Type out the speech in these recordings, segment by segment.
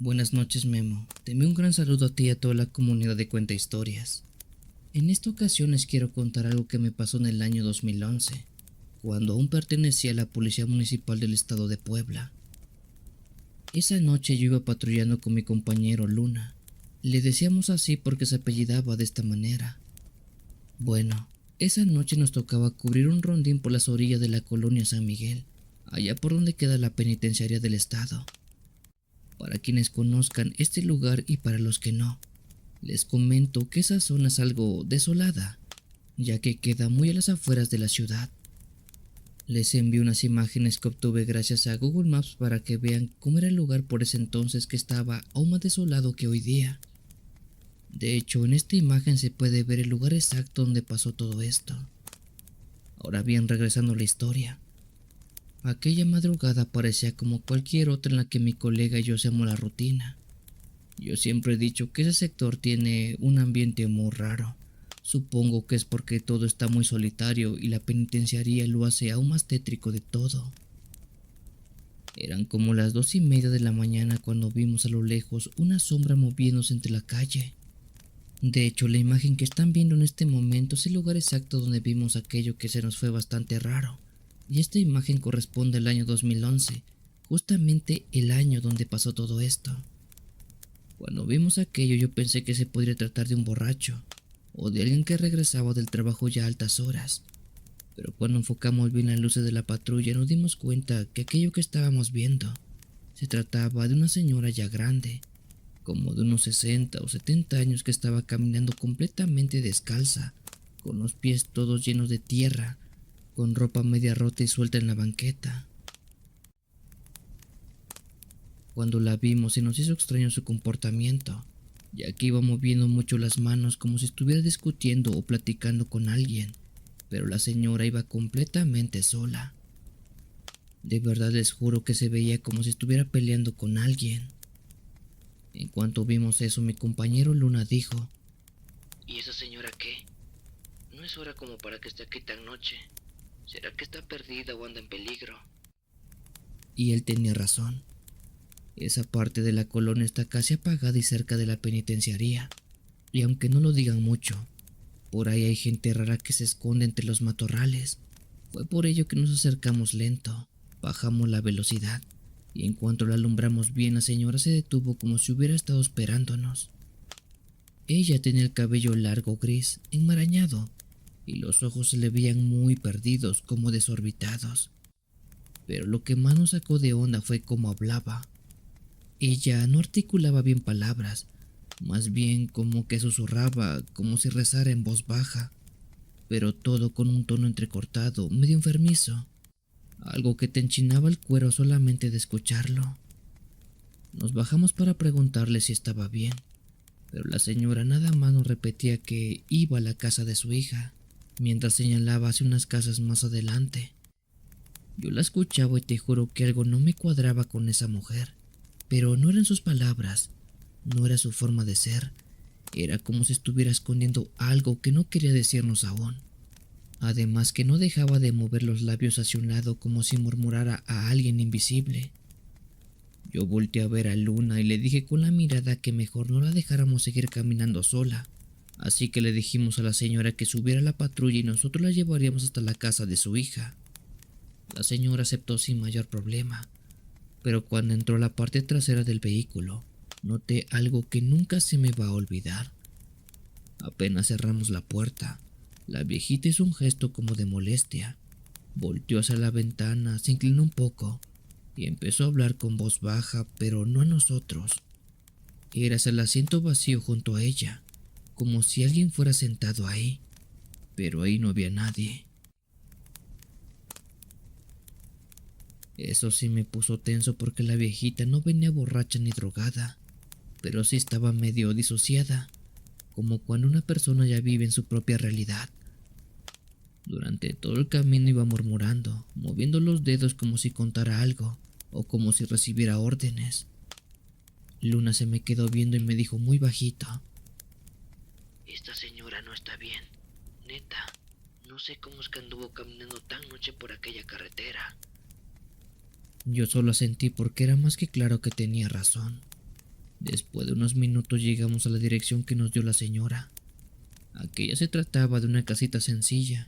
Buenas noches, Memo. Te envío un gran saludo a ti y a toda la comunidad de Cuenta Historias. En esta ocasión les quiero contar algo que me pasó en el año 2011, cuando aún pertenecía a la Policía Municipal del Estado de Puebla. Esa noche yo iba patrullando con mi compañero Luna. Le decíamos así porque se apellidaba de esta manera. Bueno, esa noche nos tocaba cubrir un rondín por las orillas de la colonia San Miguel, allá por donde queda la penitenciaria del estado. Para quienes conozcan este lugar y para los que no, les comento que esa zona es algo desolada, ya que queda muy a las afueras de la ciudad. Les envío unas imágenes que obtuve gracias a Google Maps para que vean cómo era el lugar por ese entonces, que estaba aún más desolado que hoy día. De hecho, en esta imagen se puede ver el lugar exacto donde pasó todo esto. Ahora bien, regresando a la historia. Aquella madrugada parecía como cualquier otra en la que mi colega y yo hacemos la rutina. Yo siempre he dicho que ese sector tiene un ambiente muy raro. Supongo que es porque todo está muy solitario y la penitenciaría lo hace aún más tétrico de todo. Eran como las 2:30 de la mañana cuando vimos a lo lejos una sombra moviéndose entre la calle. De hecho, la imagen que están viendo en este momento es el lugar exacto donde vimos aquello que se nos fue bastante raro. Y esta imagen corresponde al año 2011, justamente el año donde pasó todo esto. Cuando vimos aquello yo pensé que se podría tratar de un borracho o de alguien que regresaba del trabajo ya a altas horas, pero cuando enfocamos bien las luces de la patrulla nos dimos cuenta que aquello que estábamos viendo se trataba de una señora ya grande, como de unos 60 o 70 años, que estaba caminando completamente descalza, con los pies todos llenos de tierra, con ropa media rota y suelta en la banqueta. Cuando la vimos se nos hizo extraño su comportamiento, ya que iba moviendo mucho las manos como si estuviera discutiendo o platicando con alguien, pero la señora iba completamente sola. De verdad les juro que se veía como si estuviera peleando con alguien. En cuanto vimos eso, mi compañero Luna dijo: ¿Y esa señora qué? No es hora como para que esté aquí tan noche. ¿Será que está perdida o anda en peligro? y él tenía razón. Esa parte de la colonia está casi apagada y cerca de la penitenciaría, y aunque no lo digan mucho, por ahí hay gente rara que se esconde entre los matorrales. Fue por ello que nos acercamos lento, bajamos la velocidad, y en cuanto la alumbramos bien, la señora se detuvo como si hubiera estado esperándonos. Ella tenía el cabello largo gris, enmarañado, y los ojos se le veían muy perdidos, como desorbitados. Pero lo que más nos sacó de onda fue cómo hablaba. Ella no articulaba bien palabras, más bien como que susurraba, como si rezara en voz baja, pero todo con un tono entrecortado, medio enfermizo, algo que te enchinaba el cuero solamente de escucharlo. Nos bajamos para preguntarle si estaba bien, pero la señora nada más nos repetía que iba a la casa de su hija, mientras señalaba hacia unas casas más adelante. Yo la escuchaba y te juro que algo no me cuadraba con esa mujer, pero no eran sus palabras, no era su forma de ser, era como si estuviera escondiendo algo que no quería decirnos aún. Además que no dejaba de mover los labios hacia un lado como si murmurara a alguien invisible. Yo volteé a ver a Luna y le dije con la mirada que mejor no la dejáramos seguir caminando sola, así que le dijimos a la señora que subiera a la patrulla y nosotros la llevaríamos hasta la casa de su hija. La señora aceptó sin mayor problema, pero cuando entró a la parte trasera del vehículo, noté algo que nunca se me va a olvidar. Apenas cerramos la puerta, la viejita hizo un gesto como de molestia. Volteó hacia la ventana, se inclinó un poco y empezó a hablar con voz baja, pero no a nosotros. Era hacia el asiento vacío junto a ella, como si alguien fuera sentado ahí, pero ahí no había nadie. Eso sí me puso tenso porque la viejita no venía borracha ni drogada, pero sí estaba medio disociada, como cuando una persona ya vive en su propia realidad. Durante todo el camino iba murmurando, moviendo los dedos como si contara algo o como si recibiera órdenes. Luna se me quedó viendo y me dijo muy bajito: Esta señora no está bien. Neta, no sé cómo es que anduvo caminando tan noche por aquella carretera. Yo solo asentí porque era más que claro que tenía razón. Después de unos minutos llegamos a la dirección que nos dio la señora. Aquella se trataba de una casita sencilla,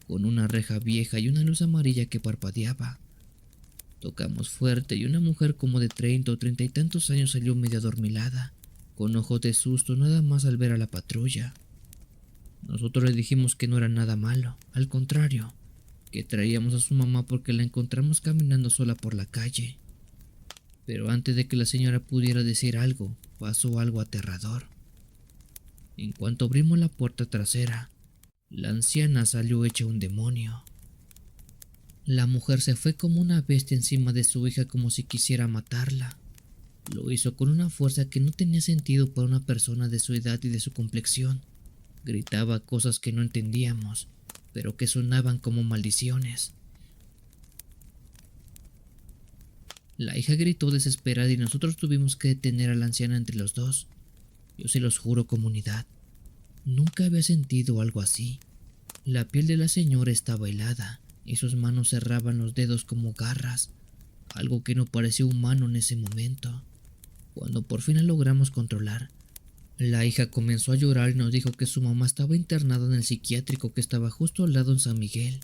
con una reja vieja y una luz amarilla que parpadeaba. Tocamos fuerte y una mujer como de 30 o 30 y tantos años salió medio adormilada, con ojos de susto nada más al ver a la patrulla. Nosotros le dijimos que no era nada malo, al contrario, que traíamos a su mamá porque la encontramos caminando sola por la calle. Pero antes de que la señora pudiera decir algo, pasó algo aterrador. En cuanto abrimos la puerta trasera, la anciana salió hecha un demonio. La mujer se fue como una bestia encima de su hija como si quisiera matarla. Lo hizo con una fuerza que no tenía sentido para una persona de su edad y de su complexión. Gritaba cosas que no entendíamos, pero que sonaban como maldiciones. La hija gritó desesperada y nosotros tuvimos que detener a la anciana entre los dos. Yo se los juro, comunidad, nunca había sentido algo así. La piel de la señora estaba helada y sus manos cerraban los dedos como garras, algo que no parecía humano en ese momento. Cuando por fin la logramos controlar, la hija comenzó a llorar y nos dijo que su mamá estaba internada en el psiquiátrico que estaba justo al lado en San Miguel,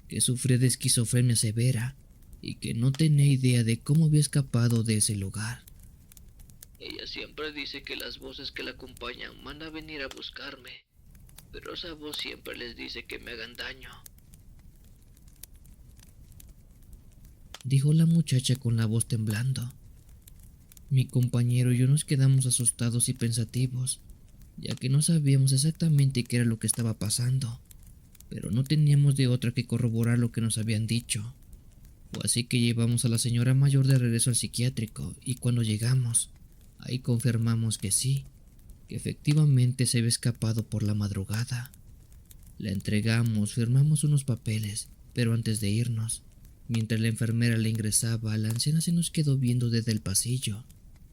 que sufría de esquizofrenia severa y que no tenía idea de cómo había escapado de ese lugar. Ella siempre dice que las voces que la acompañan van a venir a buscarme, pero esa voz siempre les dice que me hagan daño. Dijo la muchacha con la voz temblando. Mi compañero y yo nos quedamos asustados y pensativos, ya que no sabíamos exactamente qué era lo que estaba pasando, pero no teníamos de otra que corroborar lo que nos habían dicho. Fue así que llevamos a la señora mayor de regreso al psiquiátrico y cuando llegamos, ahí confirmamos que sí, que efectivamente se había escapado por la madrugada. La entregamos, firmamos unos papeles, pero antes de irnos, mientras la enfermera la ingresaba, la anciana se nos quedó viendo desde el pasillo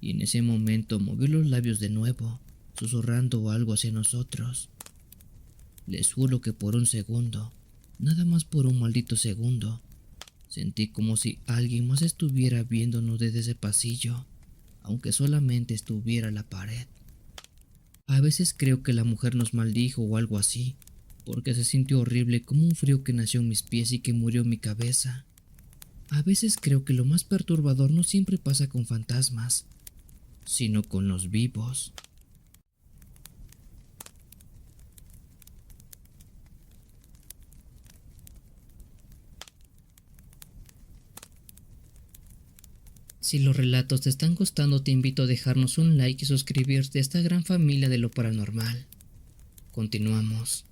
y en ese momento movió los labios de nuevo, susurrando algo hacia nosotros. Les juro que por un segundo, nada más por un maldito segundo, sentí como si alguien más estuviera viéndonos desde ese pasillo, aunque solamente estuviera la pared. A veces creo que la mujer nos maldijo o algo así, porque se sintió horrible como un frío que nació en mis pies y que murió en mi cabeza. A veces creo que lo más perturbador no siempre pasa con fantasmas, sino con los vivos. Si los relatos te están gustando, te invito a dejarnos un like y suscribirte a esta gran familia de lo paranormal. Continuamos.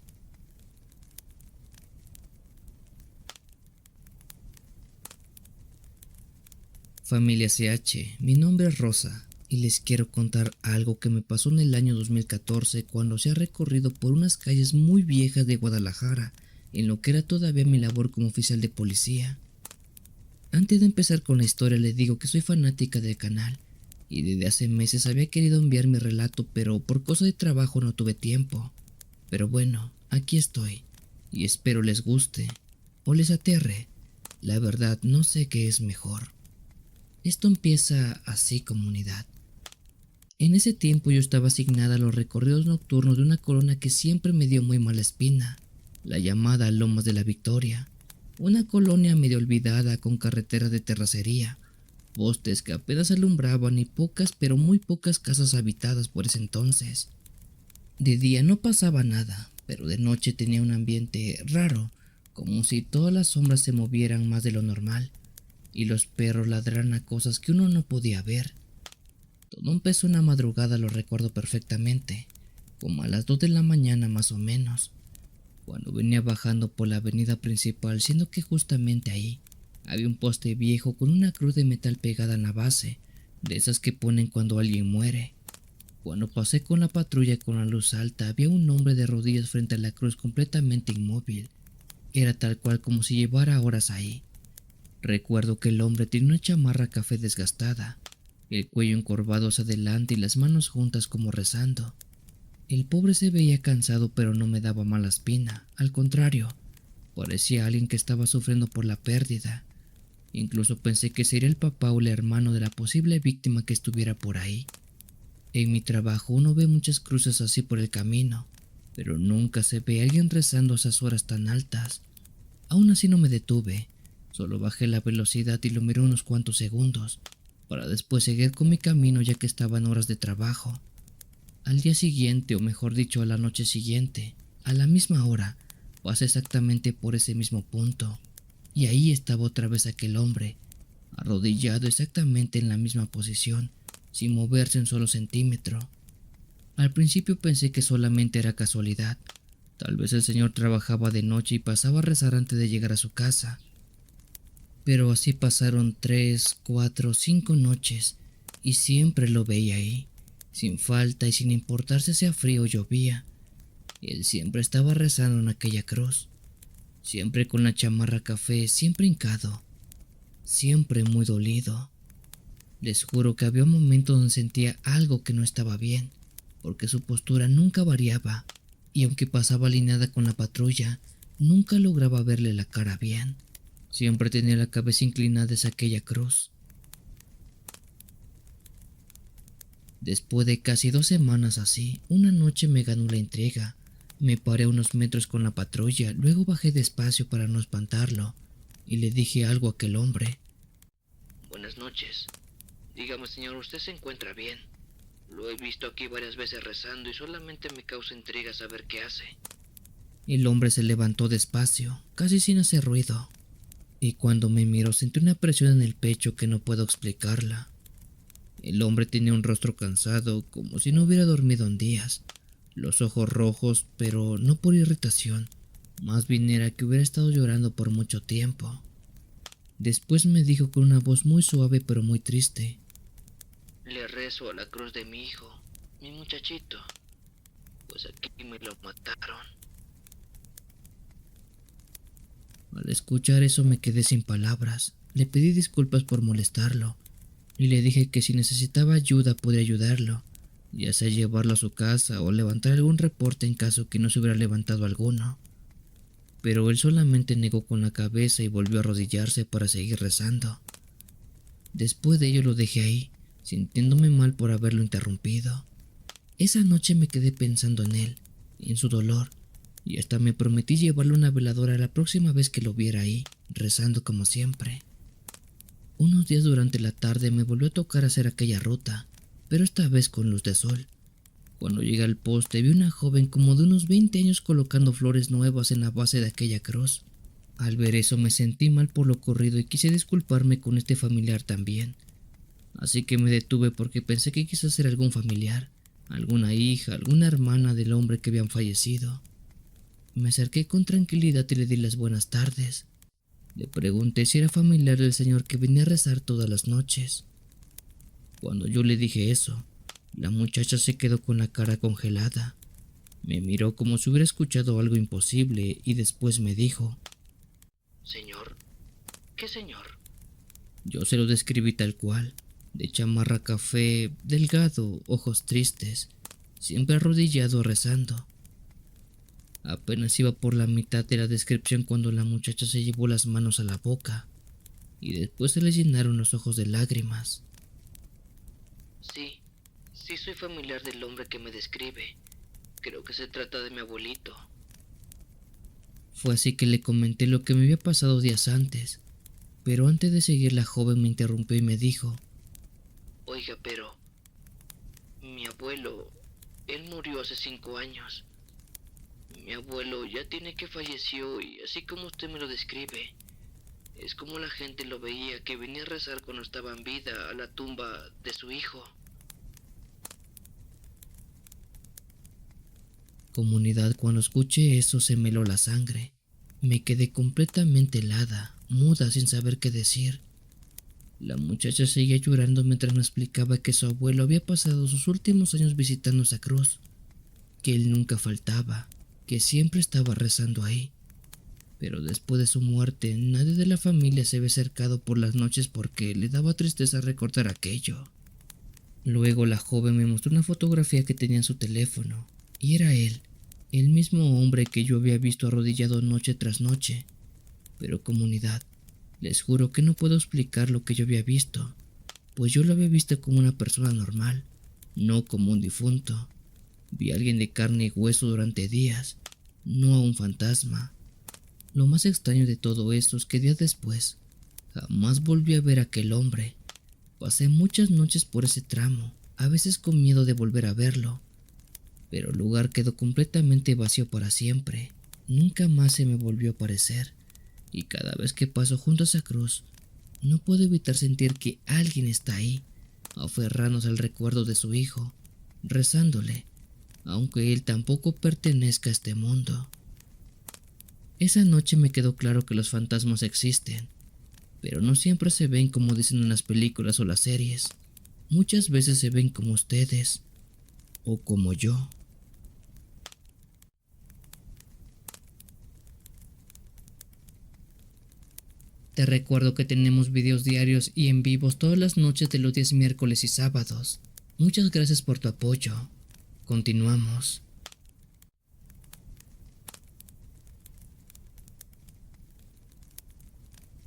Familia CH, mi nombre es Rosa y les quiero contar algo que me pasó en el año 2014 cuando se ha recorrido por unas calles muy viejas de Guadalajara, en lo que era todavía mi labor como oficial de policía. Antes de empezar con la historia les digo que soy fanática del canal y desde hace meses había querido enviar mi relato, pero por cosa de trabajo no tuve tiempo. Pero bueno, aquí estoy y espero les guste o les aterre. La verdad no sé qué es mejor. Esto empieza así, comunidad. En ese tiempo yo estaba asignada a los recorridos nocturnos de una colonia que siempre me dio muy mala espina, la llamada Lomas de la Victoria, una colonia medio olvidada con carreteras de terracería, postes que apenas alumbraban y pocas pero muy pocas casas habitadas por ese entonces. De día no pasaba nada, pero de noche tenía un ambiente raro, como si todas las sombras se movieran más de lo normal y los perros ladraran a cosas que uno no podía ver. Todo empezó una madrugada, lo recuerdo perfectamente, como a las 2 de la mañana más o menos, cuando venía bajando por la avenida principal, siendo que justamente ahí había un poste viejo con una cruz de metal pegada en la base, de esas que ponen cuando alguien muere. Cuando pasé con la patrulla con la luz alta, había un hombre de rodillas frente a la cruz completamente inmóvil. Era tal cual como si llevara horas ahí. Recuerdo que el hombre tenía una chamarra café desgastada, el cuello encorvado hacia adelante y las manos juntas como rezando. El pobre se veía cansado, pero no me daba mala espina, al contrario, parecía alguien que estaba sufriendo por la pérdida. Incluso pensé que sería el papá o el hermano de la posible víctima que estuviera por ahí. En mi trabajo uno ve muchas cruces así por el camino, pero nunca se ve a alguien rezando a esas horas tan altas. Aún así no me detuve, solo bajé la velocidad y lo miré unos cuantos segundos, para después seguir con mi camino ya que estaban horas de trabajo. Al día siguiente, o mejor dicho a la noche siguiente, a la misma hora, pasé exactamente por ese mismo punto, y ahí estaba otra vez aquel hombre, arrodillado exactamente en la misma posición, sin moverse un solo centímetro. Al principio pensé que solamente era casualidad. Tal vez el señor trabajaba de noche y pasaba a rezar antes de llegar a su casa. Pero así pasaron 3, 4, 5 noches y siempre lo veía ahí, sin falta y sin importar si hacía frío o llovía. Él siempre estaba rezando en aquella cruz, siempre con la chamarra café, siempre hincado, siempre muy dolido. Les juro que había un momento donde sentía algo que no estaba bien, porque su postura nunca variaba, y aunque pasaba alineada con la patrulla, nunca lograba verle la cara bien. Siempre tenía la cabeza inclinada hacia aquella cruz. Después de casi 2 semanas así, una noche me ganó la intriga. Me paré a unos metros con la patrulla, luego bajé despacio para no espantarlo, y le dije algo a aquel hombre. Buenas noches. Dígame, señor, ¿usted se encuentra bien? Lo he visto aquí varias veces rezando y solamente me causa intriga saber qué hace. El hombre se levantó despacio, casi sin hacer ruido, y cuando me miró sentí una presión en el pecho que no puedo explicarla. El hombre tenía un rostro cansado, como si no hubiera dormido en días, los ojos rojos, pero no por irritación, más bien era que hubiera estado llorando por mucho tiempo. Después me dijo con una voz muy suave pero muy triste: Le rezo a la cruz de mi hijo, mi muchachito, pues aquí me lo mataron. Al escuchar eso me quedé sin palabras. Le pedí disculpas por molestarlo y le dije que si necesitaba ayuda podría ayudarlo, ya sea llevarlo a su casa o levantar algún reporte en caso que no se hubiera levantado alguno. Pero él solamente negó con la cabeza y volvió a arrodillarse para seguir rezando. Después de ello lo dejé ahí, sintiéndome mal por haberlo interrumpido. Esa noche me quedé pensando en él, en su dolor, y hasta me prometí llevarle una veladora la próxima vez que lo viera ahí, rezando como siempre. Unos días durante la tarde me volvió a tocar hacer aquella ruta, pero esta vez con luz de sol. Cuando llegué al poste vi una joven como de unos 20 años colocando flores nuevas en la base de aquella cruz. Al ver eso me sentí mal por lo ocurrido y quise disculparme con este familiar también. Así que me detuve porque pensé que quizás era algún familiar, alguna hija, alguna hermana del hombre que habían fallecido. Me acerqué con tranquilidad y le di las buenas tardes. Le pregunté si era familiar del señor que venía a rezar todas las noches. Cuando yo le dije eso, la muchacha se quedó con la cara congelada. Me miró como si hubiera escuchado algo imposible y después me dijo: Señor, ¿qué señor? Yo se lo describí tal cual, de chamarra café, delgado, ojos tristes, siempre arrodillado rezando. Apenas iba por la mitad de la descripción cuando la muchacha se llevó las manos a la boca y después se le llenaron los ojos de lágrimas. Sí soy familiar del hombre que me describe. Creo que se trata de mi abuelito. Fue así que le comenté lo que me había pasado días antes, pero antes de seguir la joven me interrumpió y me dijo: Oiga, pero mi abuelo, él murió hace 5 años. Mi abuelo ya tiene que falleció y así como usted me lo describe, es como la gente lo veía, que venía a rezar cuando estaba en vida a la tumba de su hijo. Comunidad, cuando escuché eso se me heló la sangre. Me quedé completamente helada, muda, sin saber qué decir. La muchacha seguía llorando mientras me explicaba que su abuelo había pasado sus últimos años visitando esa cruz, que él nunca faltaba, que siempre estaba rezando ahí. Pero después de su muerte, nadie de la familia se había acercado por las noches porque le daba tristeza recordar aquello. Luego la joven me mostró una fotografía que tenía en su teléfono, y era él, el mismo hombre que yo había visto arrodillado noche tras noche. Pero comunidad, les juro que no puedo explicar lo que yo había visto, pues yo lo había visto como una persona normal, no como un difunto. Vi a alguien de carne y hueso durante días, no a un fantasma. Lo más extraño de todo esto es que días después jamás volví a ver a aquel hombre. Pasé muchas noches por ese tramo, a veces con miedo de volver a verlo, pero el lugar quedó completamente vacío para siempre. Nunca más se me volvió a aparecer, y cada vez que paso junto a esa cruz, no puedo evitar sentir que alguien está ahí, aferrándose al recuerdo de su hijo, rezándole, aunque él tampoco pertenezca a este mundo. Esa noche me quedó claro que los fantasmas existen, pero no siempre se ven como dicen en las películas o las series. Muchas veces se ven como ustedes, o como yo. Te recuerdo que tenemos videos diarios y en vivos todas las noches de los días miércoles y sábados. Muchas gracias por tu apoyo. Continuamos.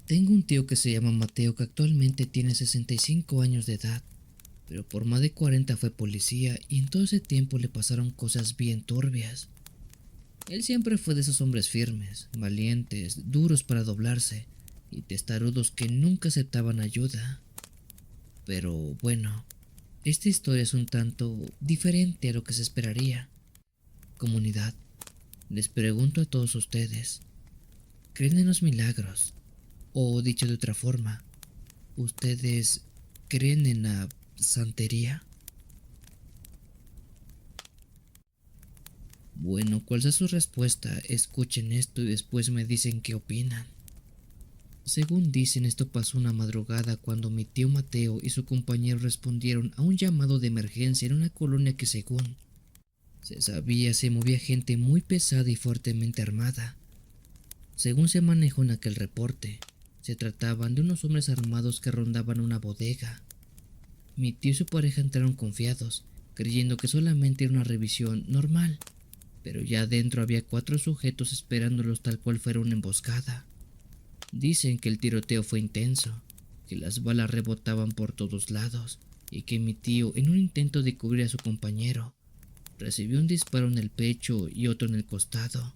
Tengo un tío que se llama Mateo que actualmente tiene 65 años de edad, pero por más de 40 fue policía y en todo ese tiempo le pasaron cosas bien turbias. Él siempre fue de esos hombres firmes, valientes, duros para doblarse y testarudos que nunca aceptaban ayuda. Pero bueno, esta historia es un tanto diferente a lo que se esperaría. Comunidad, les pregunto a todos ustedes, ¿creen en los milagros? O dicho de otra forma, ¿ustedes creen en la santería? Bueno, cual sea su respuesta, escuchen esto y después me dicen qué opinan. Según dicen, esto pasó una madrugada cuando mi tío Mateo y su compañero respondieron a un llamado de emergencia en una colonia que según se sabía se movía gente muy pesada y fuertemente armada. Según se manejó en aquel reporte, se trataban de unos hombres armados que rondaban una bodega. Mi tío y su pareja entraron confiados, creyendo que solamente era una revisión normal, pero ya adentro había 4 sujetos esperándolos tal cual fuera una emboscada. Dicen que el tiroteo fue intenso, que las balas rebotaban por todos lados y que mi tío, en un intento de cubrir a su compañero, recibió un disparo en el pecho y otro en el costado.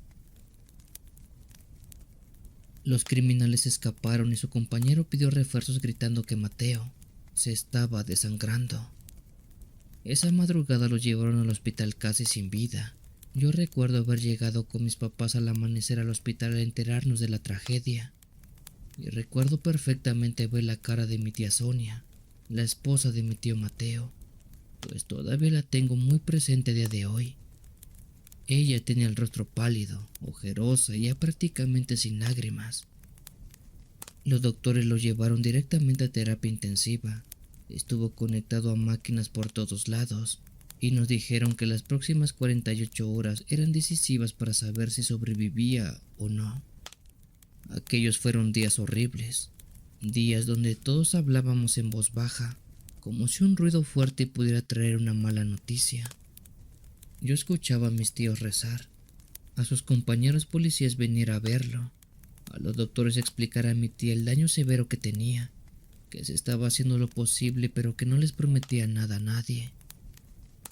Los criminales escaparon y su compañero pidió refuerzos gritando que Mateo se estaba desangrando. Esa madrugada lo llevaron al hospital casi sin vida. Yo recuerdo haber llegado con mis papás al amanecer al hospital a enterarnos de la tragedia. Y recuerdo perfectamente ver la cara de mi tía Sonia, la esposa de mi tío Mateo, pues todavía la tengo muy presente a día de hoy. Ella tenía el rostro pálido, ojerosa y ya prácticamente sin lágrimas. Los doctores lo llevaron directamente a terapia intensiva. Estuvo conectado a máquinas por todos lados y nos dijeron que las próximas 48 horas eran decisivas para saber si sobrevivía o no. Aquellos fueron días horribles, días donde todos hablábamos en voz baja, como si un ruido fuerte pudiera traer una mala noticia. Yo escuchaba a mis tíos rezar, a sus compañeros policías venir a verlo, a los doctores explicar a mi tía el daño severo que tenía, que se estaba haciendo lo posible pero que no les prometía nada a nadie.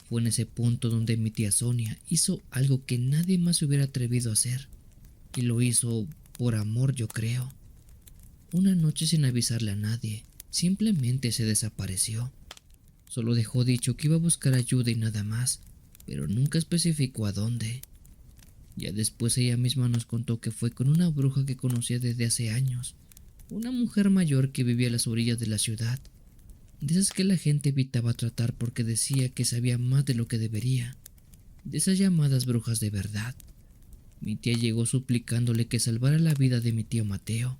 Fue en ese punto donde mi tía Sonia hizo algo que nadie más se hubiera atrevido a hacer, y lo hizo por amor, yo creo. Una noche sin avisarle a nadie, simplemente se desapareció. Solo dejó dicho que iba a buscar ayuda y nada más, pero nunca especificó a dónde. Ya después ella misma nos contó que fue con una bruja que conocía desde hace años, una mujer mayor que vivía a las orillas de la ciudad, de esas que la gente evitaba tratar porque decía que sabía más de lo que debería, de esas llamadas brujas de verdad. Mi tía llegó suplicándole que salvara la vida de mi tío Mateo,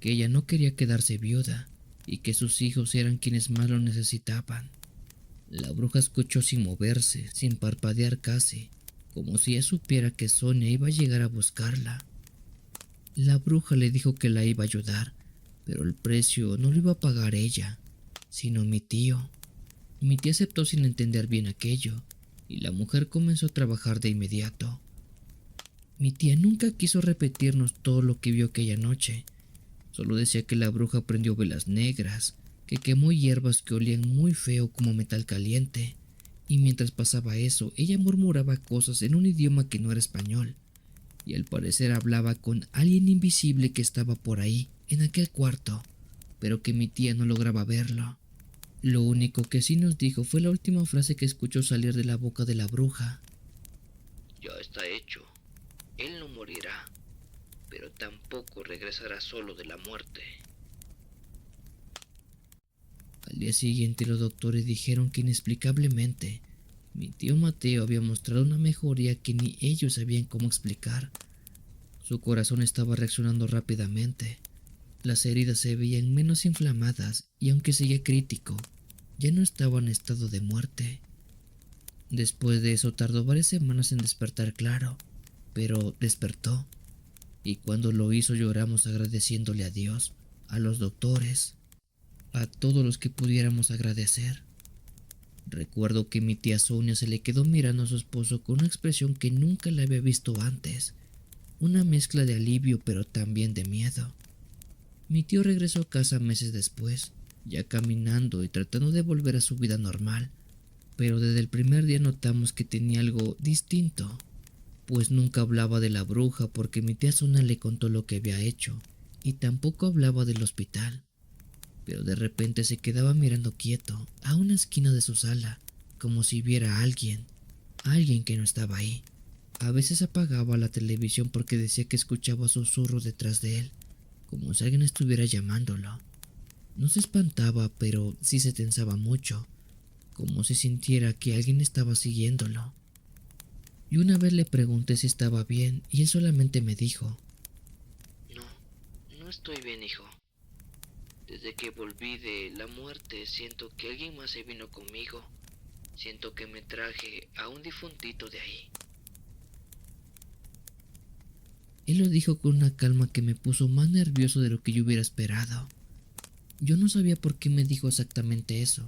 que ella no quería quedarse viuda y que sus hijos eran quienes más lo necesitaban. La bruja escuchó sin moverse, sin parpadear casi, como si ella supiera que Sonia iba a llegar a buscarla. La bruja le dijo que la iba a ayudar, pero el precio no lo iba a pagar ella, sino mi tío. Mi tía aceptó sin entender bien aquello, y la mujer comenzó a trabajar de inmediato. Mi tía nunca quiso repetirnos todo lo que vio aquella noche. Solo decía que la bruja prendió velas negras, que quemó hierbas que olían muy feo como metal caliente, y mientras pasaba eso, ella murmuraba cosas en un idioma que no era español, y al parecer hablaba con alguien invisible que estaba por ahí, en aquel cuarto, pero que mi tía no lograba verlo. Lo único que sí nos dijo fue la última frase que escuchó salir de la boca de la bruja. Ya está hecho. Él no morirá, pero tampoco regresará solo de la muerte. Al día siguiente los doctores dijeron que inexplicablemente mi tío Mateo había mostrado una mejoría que ni ellos sabían cómo explicar. Su corazón estaba reaccionando rápidamente, las heridas se veían menos inflamadas y aunque seguía crítico, ya no estaba en estado de muerte. Después de eso tardó varias semanas en despertar claro, pero despertó, y cuando lo hizo lloramos agradeciéndole a Dios, a los doctores, a todos los que pudiéramos agradecer. Recuerdo que mi tía Sonia se le quedó mirando a su esposo con una expresión que nunca le había visto antes, una mezcla de alivio pero también de miedo. Mi tío regresó a casa meses después, ya caminando y tratando de volver a su vida normal, pero desde el primer día notamos que tenía algo distinto, pues nunca hablaba de la bruja porque mi tía Sonia le contó lo que había hecho, y tampoco hablaba del hospital. Pero de repente se quedaba mirando quieto a una esquina de su sala, como si viera a alguien que no estaba ahí. A veces apagaba la televisión porque decía que escuchaba susurros detrás de él, como si alguien estuviera llamándolo. No se espantaba, pero sí se tensaba mucho, como si sintiera que alguien estaba siguiéndolo. Y una vez le pregunté si estaba bien y él solamente me dijo: No, no estoy bien, hijo. Desde que volví de la muerte siento que alguien más se vino conmigo. Siento que me traje a un difuntito de ahí. Él lo dijo con una calma que me puso más nervioso de lo que yo hubiera esperado. Yo no sabía por qué me dijo exactamente eso,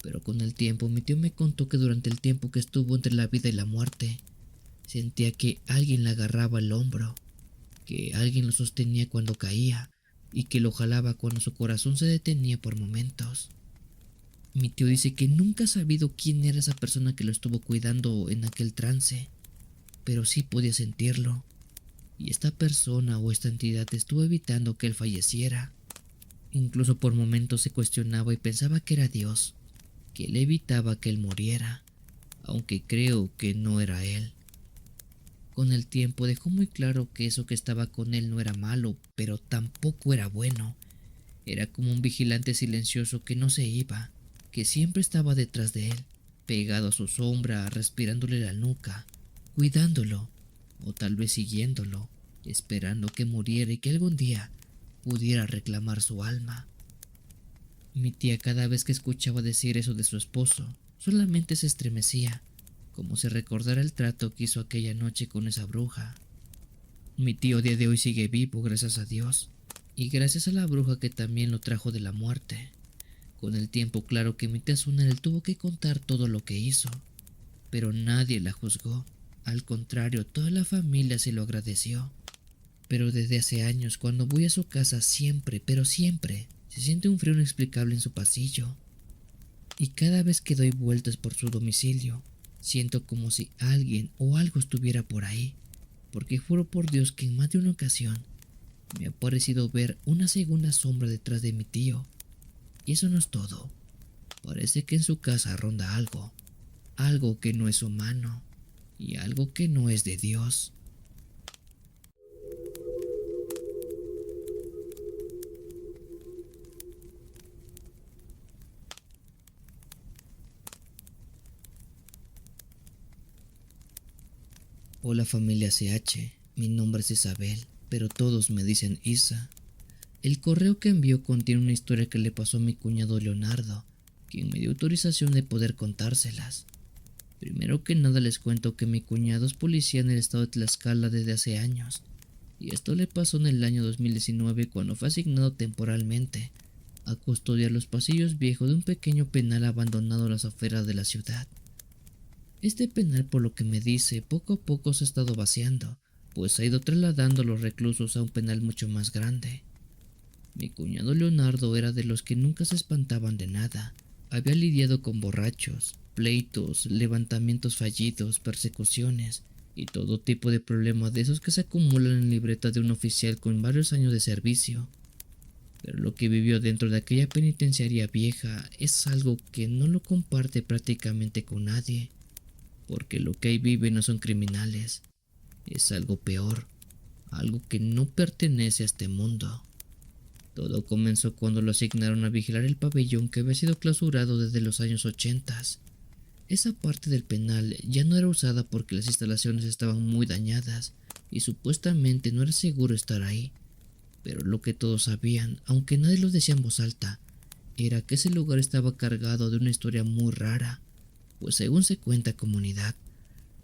pero con el tiempo mi tío me contó que durante el tiempo que estuvo entre la vida y la muerte, sentía que alguien le agarraba el hombro, que alguien lo sostenía cuando caía y que lo jalaba cuando su corazón se detenía por momentos. Mi tío dice que nunca ha sabido quién era esa persona que lo estuvo cuidando en aquel trance, pero sí podía sentirlo, y esta persona o esta entidad estuvo evitando que él falleciera. Incluso por momentos se cuestionaba y pensaba que era Dios, que él evitaba que él muriera, aunque creo que no era él. Con el tiempo dejó muy claro que eso que estaba con él no era malo, pero tampoco era bueno. Era como un vigilante silencioso que no se iba, que siempre estaba detrás de él, pegado a su sombra, respirándole la nuca, cuidándolo, o tal vez siguiéndolo, esperando que muriera y que algún día pudiera reclamar su alma. Mi tía cada vez que escuchaba decir eso de su esposo, solamente se estremecía, como si recordara el trato que hizo aquella noche con esa bruja. Mi tío a día de hoy sigue vivo, gracias a Dios, y gracias a la bruja que también lo trajo de la muerte. Con el tiempo, claro que mi tía Suna le tuvo que contar todo lo que hizo, pero nadie la juzgó. Al contrario, toda la familia se lo agradeció. Pero desde hace años, cuando voy a su casa, siempre, pero siempre, se siente un frío inexplicable en su pasillo. Y cada vez que doy vueltas por su domicilio, siento como si alguien o algo estuviera por ahí, porque juro por Dios que en más de una ocasión me ha parecido ver una segunda sombra detrás de mi tío. Y eso no es todo. Parece que en su casa ronda algo, algo que no es humano y algo que no es de Dios. Hola familia CH, mi nombre es Isabel, pero todos me dicen Isa. El correo que envió contiene una historia que le pasó a mi cuñado Leonardo, quien me dio autorización de poder contárselas. Primero que nada les cuento que mi cuñado es policía en el estado de Tlaxcala desde hace años, y esto le pasó en el año 2019 cuando fue asignado temporalmente a custodiar los pasillos viejos de un pequeño penal abandonado a las afueras de la ciudad. Este penal, por lo que me dice, poco a poco se ha estado vaciando, pues ha ido trasladando a los reclusos a un penal mucho más grande. Mi cuñado Leonardo era de los que nunca se espantaban de nada. Había lidiado con borrachos, pleitos, levantamientos fallidos, persecuciones y todo tipo de problemas de esos que se acumulan en la libreta de un oficial con varios años de servicio. Pero lo que vivió dentro de aquella penitenciaría vieja es algo que no lo comparte prácticamente con nadie, porque lo que ahí vive no son criminales, es algo peor, algo que no pertenece a este mundo. Todo comenzó cuando lo asignaron a vigilar el pabellón que había sido clausurado desde los años 80. Esa parte del penal ya no era usada porque las instalaciones estaban muy dañadas y supuestamente no era seguro estar ahí. Pero lo que todos sabían, aunque nadie lo decía en voz alta, era que ese lugar estaba cargado de una historia muy rara, pues según se cuenta comunidad,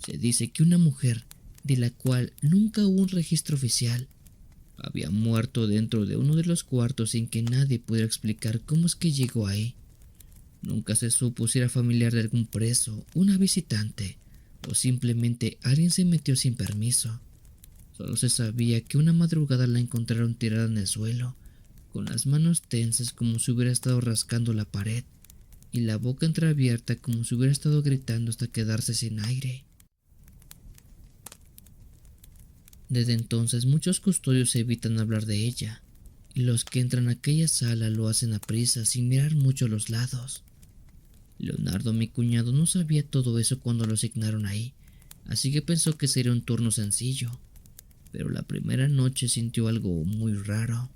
se dice que una mujer, de la cual nunca hubo un registro oficial, había muerto dentro de uno de los cuartos sin que nadie pudiera explicar cómo es que llegó ahí. Nunca se supo si era familiar de algún preso, una visitante, o simplemente alguien se metió sin permiso. Solo se sabía que una madrugada la encontraron tirada en el suelo, con las manos tensas como si hubiera estado rascando la pared, y la boca entreabierta como si hubiera estado gritando hasta quedarse sin aire. Desde entonces muchos custodios evitan hablar de ella, y los que entran a aquella sala lo hacen a prisa sin mirar mucho a los lados. Leonardo, mi cuñado, no sabía todo eso cuando lo asignaron ahí, así que pensó que sería un turno sencillo, pero la primera noche sintió algo muy raro.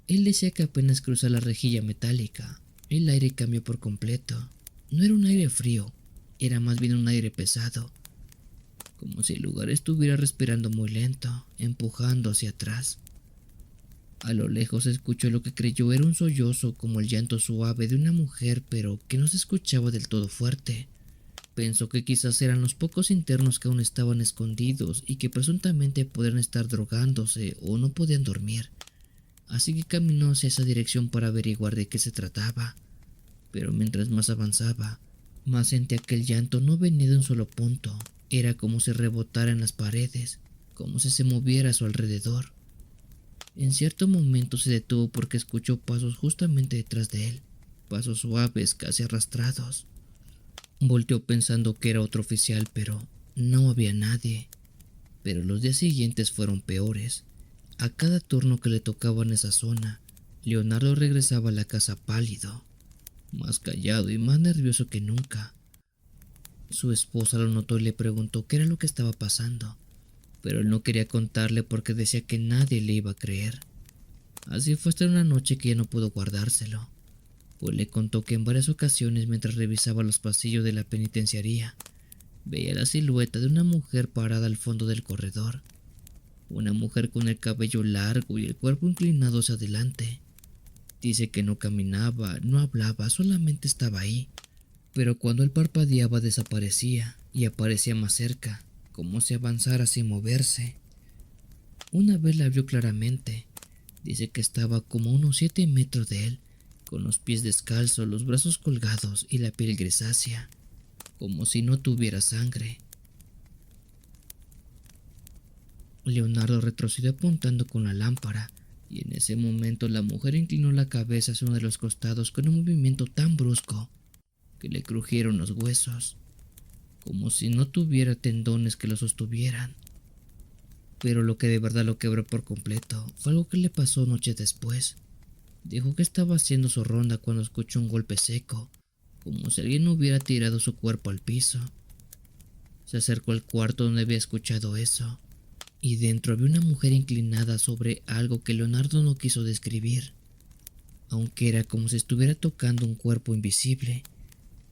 Él decía que apenas cruzó la rejilla metálica, el aire cambió por completo. No era un aire frío, era más bien un aire pesado, como si el lugar estuviera respirando muy lento, empujando hacia atrás. A lo lejos escuchó lo que creyó era un sollozo, como el llanto suave de una mujer, pero que no se escuchaba del todo fuerte. Pensó que quizás eran los pocos internos que aún estaban escondidos y que presuntamente podrían estar drogándose o no podían dormir. Así que caminó hacia esa dirección para averiguar de qué se trataba. Pero mientras más avanzaba, más sentía que el llanto no venía de un solo punto. Era como si rebotara en las paredes, como si se moviera a su alrededor. En cierto momento se detuvo porque escuchó pasos justamente detrás de él, pasos suaves, casi arrastrados. Volteó pensando que era otro oficial, pero no había nadie. Pero los días siguientes fueron peores. A cada turno que le tocaba en esa zona, Leonardo regresaba a la casa pálido, más callado y más nervioso que nunca. Su esposa lo notó y le preguntó qué era lo que estaba pasando, pero él no quería contarle porque decía que nadie le iba a creer. Así fue hasta una noche que ya no pudo guardárselo, pues le contó que en varias ocasiones mientras revisaba los pasillos de la penitenciaría, veía la silueta de una mujer parada al fondo del corredor, una mujer con el cabello largo y el cuerpo inclinado hacia adelante. Dice que no caminaba, no hablaba, solamente estaba ahí, pero cuando él parpadeaba desaparecía y aparecía más cerca, como si avanzara sin moverse. Una vez la vio claramente. Dice que estaba como a unos 7 metros de él, con los pies descalzos, los brazos colgados y la piel grisácea, como si no tuviera sangre. Leonardo retrocedió apuntando con la lámpara, y en ese momento la mujer inclinó la cabeza hacia uno de los costados con un movimiento tan brusco que le crujieron los huesos, como si no tuviera tendones que lo sostuvieran. Pero lo que de verdad lo quebró por completo fue algo que le pasó noches después. Dijo que estaba haciendo su ronda cuando escuchó un golpe seco, como si alguien hubiera tirado su cuerpo al piso. Se acercó al cuarto donde había escuchado eso, y dentro había una mujer inclinada sobre algo que Leonardo no quiso describir, aunque era como si estuviera tocando un cuerpo invisible.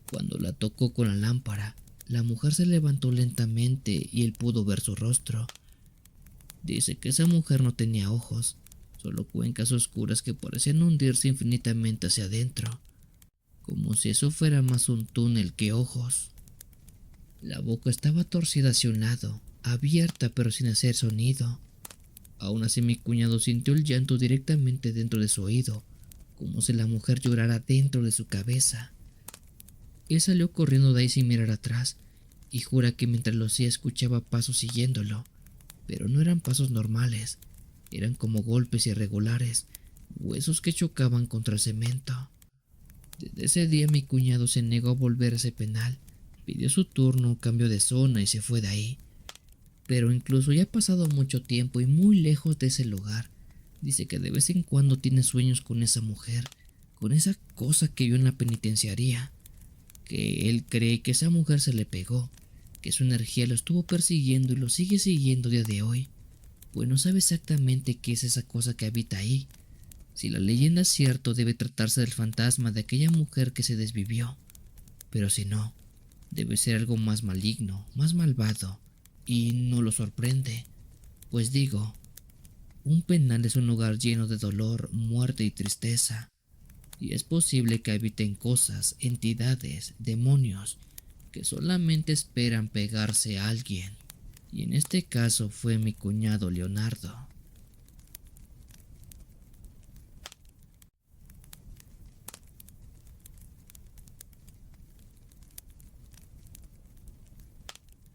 Cuando la tocó con la lámpara, la mujer se levantó lentamente y él pudo ver su rostro. Dice que esa mujer no tenía ojos, solo cuencas oscuras que parecían hundirse infinitamente hacia adentro, como si eso fuera más un túnel que ojos. La boca estaba torcida hacia un lado, abierta pero sin hacer sonido. Aún así mi cuñado sintió el llanto directamente dentro de su oído, como si la mujer llorara dentro de su cabeza. Él salió corriendo de ahí sin mirar atrás, y jura que mientras lo hacía escuchaba pasos siguiéndolo, pero no eran pasos normales, eran como golpes irregulares, huesos que chocaban contra el cemento. Desde ese día mi cuñado se negó a volver a ese penal, pidió su turno, cambió de zona y se fue de ahí. Pero incluso ya ha pasado mucho tiempo y muy lejos de ese lugar, dice que de vez en cuando tiene sueños con esa mujer, con esa cosa que vio en la penitenciaría, que él cree que esa mujer se le pegó, que su energía lo estuvo persiguiendo y lo sigue siguiendo a día de hoy, pues no sabe exactamente qué es esa cosa que habita ahí. Si la leyenda es cierto, debe tratarse del fantasma de aquella mujer que se desvivió, pero si no, debe ser algo más maligno, más malvado, y no lo sorprende, pues digo, un penal es un lugar lleno de dolor, muerte y tristeza, y es posible que habiten cosas, entidades, demonios, que solamente esperan pegarse a alguien, y en este caso fue mi cuñado Leonardo.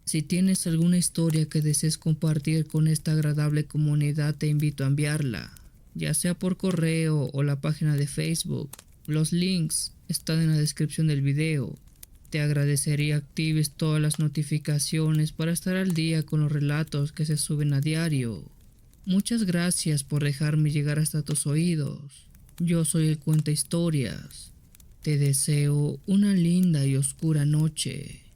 Si tienes alguna historia que desees compartir con esta agradable comunidad, te invito a enviarla, ya sea por correo o la página de Facebook. Los links están en la descripción del video. Te agradecería actives todas las notificaciones para estar al día con los relatos que se suben a diario. Muchas gracias por dejarme llegar hasta tus oídos. Yo soy el Cuenta Historias. Te deseo una linda y oscura noche.